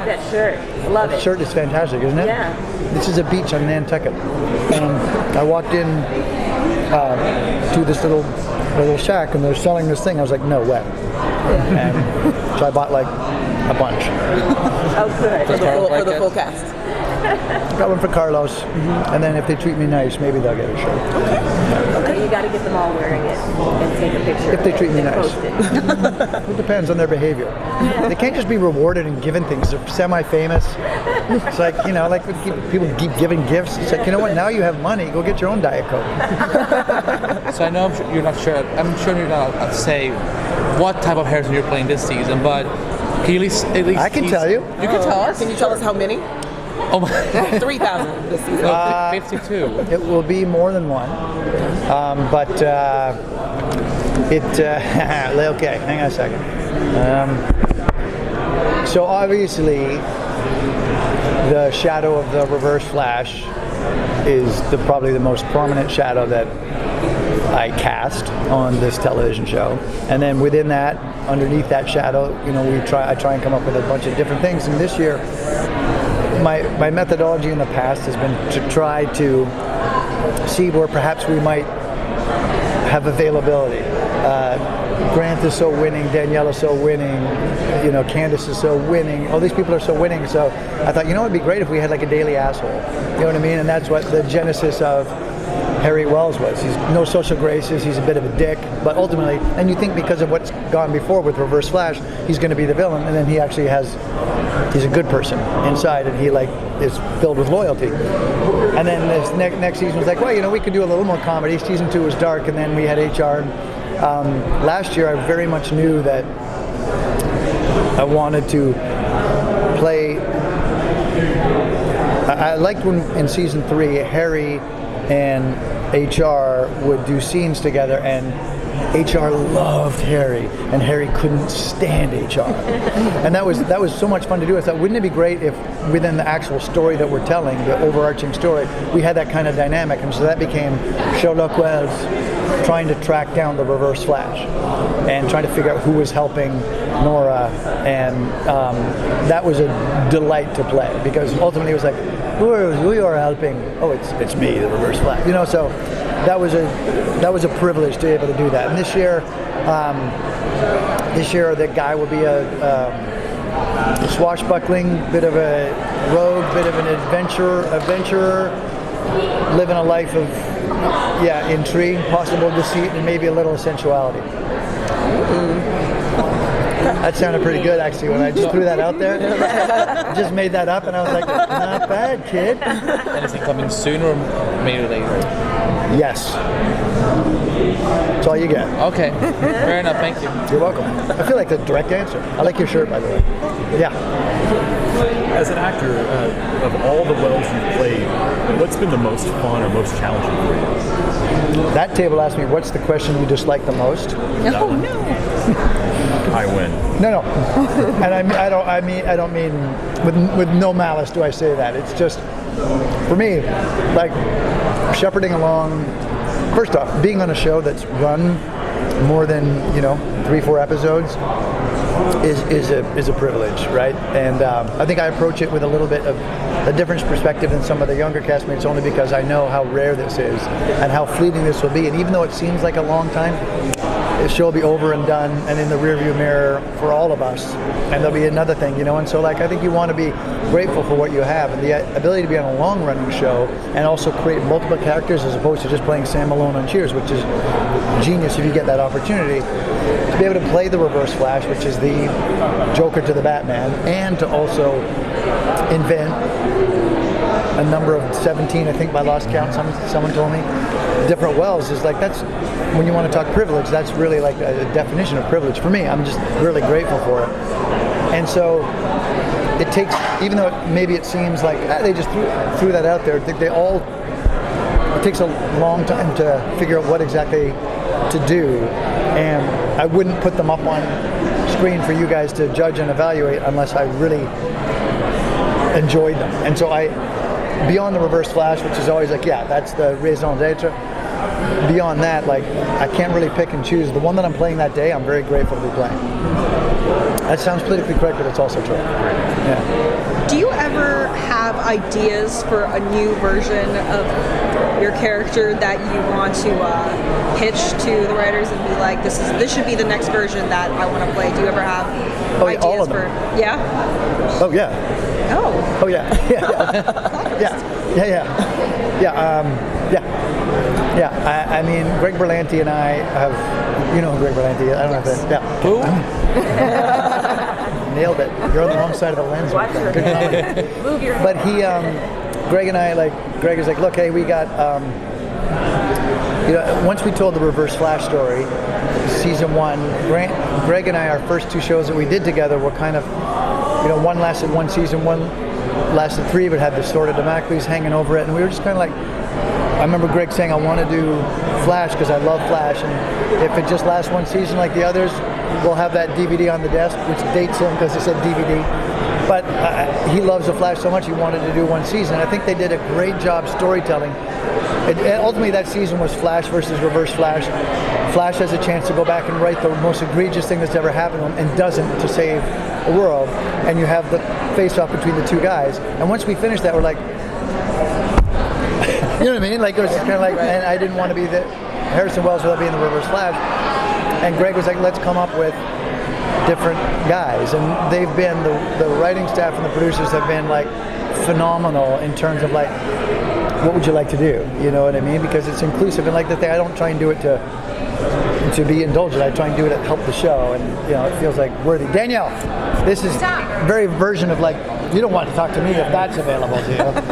that shirt. Love it. Shirt is fantastic, isn't it? Yeah. This is a beach on Nantucket. And I walked in to this little shack, and they're selling this thing. I was like, no way. And so I bought like a bunch. Oh, good. For the full cast. Got one for Carlos, and then if they treat me nice, maybe they'll get a shirt. Okay, you got to get them all wearing it and take a picture. If they treat me and nice. post it. It depends on their behavior. They can't just be rewarded and given things. They're semi-famous. It's like, like when people keep giving gifts. It's like, you know what? Now you have money. Go get your own Diet Coke. So I know you're not sure. I'm sure you're not allowed to say what type of Harrison you're playing this season, but can you at least I can tell you. You can tell us. Can you tell us how many? Oh my. 3,000 this season. 52. It will be more than one. But okay, hang on a second. So obviously, the shadow of the Reverse Flash is probably the most prominent shadow that I cast on this television show. And then within that, underneath that shadow, I try and come up with a bunch of different things. And this year, my methodology in the past has been to try to see where perhaps we might have availability. Grant is so winning, Danielle is so winning, Candace is so winning, all these people are so winning, so I thought, it'd be great if we had like a daily asshole, you know what I mean? And that's what the genesis of Harry Wells was. He's no social graces, he's a bit of a dick, but ultimately, and you think because of what's gone before with Reverse Flash, he's going to be the villain, and then he actually he's a good person inside, and he is filled with loyalty. And then this next season was like, well, we could do a little more comedy. Season 2 was dark, and then we had HR. Last year, I very much knew that I wanted to play. I liked when in season 3, Harry and HR would do scenes together, and HR loved Harry, and Harry couldn't stand HR. And that was so much fun to do. I thought, wouldn't it be great if within the actual story that we're telling, the overarching story, we had that kind of dynamic? And so that became Sherlock Wells trying to track down the Reverse Flash and trying to figure out who was helping Nora, and that was a delight to play, because ultimately it was like, who are helping? Oh, it's me, the Reverse Flash. So that was a privilege to be able to do that. And this year the guy will be a swashbuckling, bit of a rogue, bit of an adventurer, living a life of intrigue, possible deceit, and maybe a little sensuality. That sounded pretty good, actually, when I just threw that out there. I just made that up, and I was like, not bad, kid. And is it coming sooner or maybe later? Yes. That's all you get. Okay. Fair enough. Thank you. You're welcome. I feel like the direct answer. I like your shirt, by the way. Yeah. As an actor, of all the Wells you've played, what's been the most fun or most challenging for you? That table asked me, what's the question you dislike the most? Oh, no. I win. No. And I don't mean with no malice do I say that. It's just, for me, like shepherding along. First off, being on a show that's run more than 3-4 episodes is a privilege, right? And I think I approach it with a little bit of a different perspective than some of the younger castmates, only because I know how rare this is and how fleeting this will be. And even though it seems like a long time, the show will be over and done and in the rearview mirror for all of us, and there'll be another thing, and so I think you want to be grateful for what you have, and the ability to be on a long-running show and also create multiple characters as opposed to just playing Sam Malone on Cheers, which is genius if you get that opportunity, to be able to play the Reverse Flash, which is the Joker to the Batman, and to also invent a number of 17, I think by lost count, someone told me, different Wells is like, that's, when you want to talk privilege, that's really like a definition of privilege for me. I'm just really grateful for it. And so it takes, even though maybe it seems like they just threw that out there, it takes a long time to figure out what exactly to do. And I wouldn't put them up on screen for you guys to judge and evaluate unless I really enjoyed them. And so beyond the Reverse Flash, which is always like, that's the raison d'etre, beyond that, like, I can't really pick and choose. The one that I'm playing that day, I'm very grateful to be playing. That sounds politically correct, but it's also true. Yeah. ideas for a new version of your character that you want to pitch to the writers and be like, this should be the next version that I want to play? Do you ever have Oh, yeah, ideas all of for? them. Yeah. Oh yeah. Oh. Oh yeah. Yeah. I mean, Greg Berlanti and I have, you know who Greg Berlanti is. I don't know if that. Yeah. Who? Nailed it. You're on the wrong side of the lens. Watch Good your comedy. Move your But he, Greg and I, Greg is like, look, hey, we got, once we told the Reverse Flash story, season 1, Greg and I, our first 2 shows that we did together were kind of, one lasted 1 season, one lasted 3, but had the Sword of Damocles hanging over it, and we were just kind of like, I remember Greg saying, I want to do Flash because I love Flash, and if it just lasts 1 season like the others, we'll have that DVD on the desk, which dates him because it said DVD. But he loves the Flash so much, he wanted to do 1 season. I think they did a great job storytelling. Ultimately, that season was Flash versus Reverse Flash. Flash has a chance to go back and write the most egregious thing that's ever happened to him and doesn't to save the world. And you have the face-off between the 2 guys. And once we finished that, we're like, you know what I mean? Like, it was kind of like, and I didn't want to be the Harrison Wells without being the Reverse Flash. And Greg was like, let's come up with different guys. And they've been, the writing staff and the producers have been like phenomenal in terms of like, what would you like to do? You know what I mean? Because it's inclusive. And like the thing, I don't try and do it to be indulgent. I try and do it to help the show. And, it feels like worthy. Danielle, this is very version of like, you don't want to talk to me if that's available to you.